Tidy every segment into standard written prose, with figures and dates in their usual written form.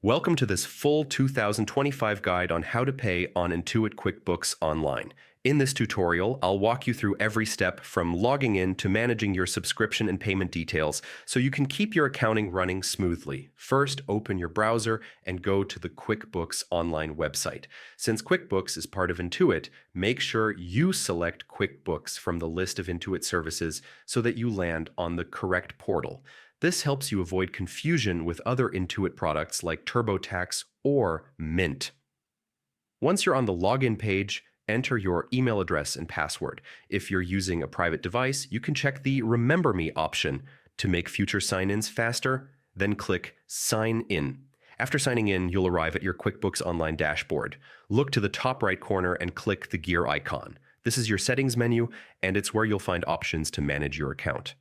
Welcome to this full 2025 guide on how to pay on Intuit QuickBooks Online. In this tutorial, I'll walk you through every step from logging in to managing your subscription and payment details so you can keep your accounting running smoothly. First, open your browser and go to the QuickBooks Online website. Since QuickBooks is part of Intuit, make sure you select QuickBooks from the list of Intuit services so that you land on the correct portal. This helps you avoid confusion with other Intuit products like TurboTax or Mint. Once you're on the login page, enter your email address and password. If you're using a private device, you can check the Remember Me option to make future sign-ins faster, then click Sign In. After signing in, you'll arrive at your QuickBooks Online dashboard. Look to the top right corner and click the gear icon. This is your settings menu, and it's where you'll find options to manage your account.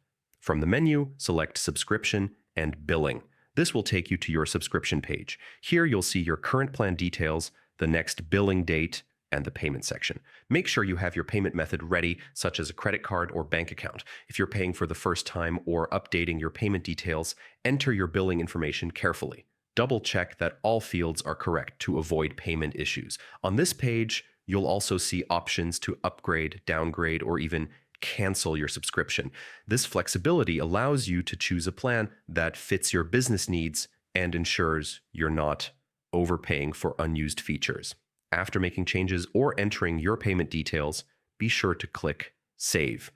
From the menu, select Subscription and Billing. This will take you to your subscription page. Here you'll see your current plan details, the next billing date, and the payment section. Make sure you have your payment method ready, such as a credit card or bank account. If you're paying for the first time or updating your payment details, enter your billing information carefully. Double check that all fields are correct to avoid payment issues. On this page, you'll also see options to upgrade, downgrade, or even cancel your subscription. This flexibility allows you to choose a plan that fits your business needs and ensures you're not overpaying for unused features. After making changes or entering your payment details, be sure to click Save.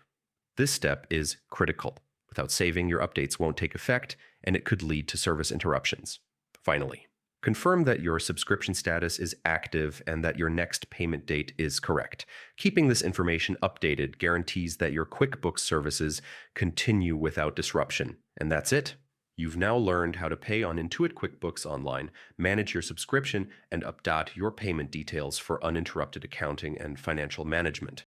This step is critical. Without saving, your updates won't take effect, and it could lead to service interruptions. Finally, confirm that your subscription status is active and that your next payment date is correct. Keeping this information updated guarantees that your QuickBooks services continue without disruption. And that's it. You've now learned how to pay on Intuit QuickBooks Online, manage your subscription, and update your payment details for uninterrupted accounting and financial management.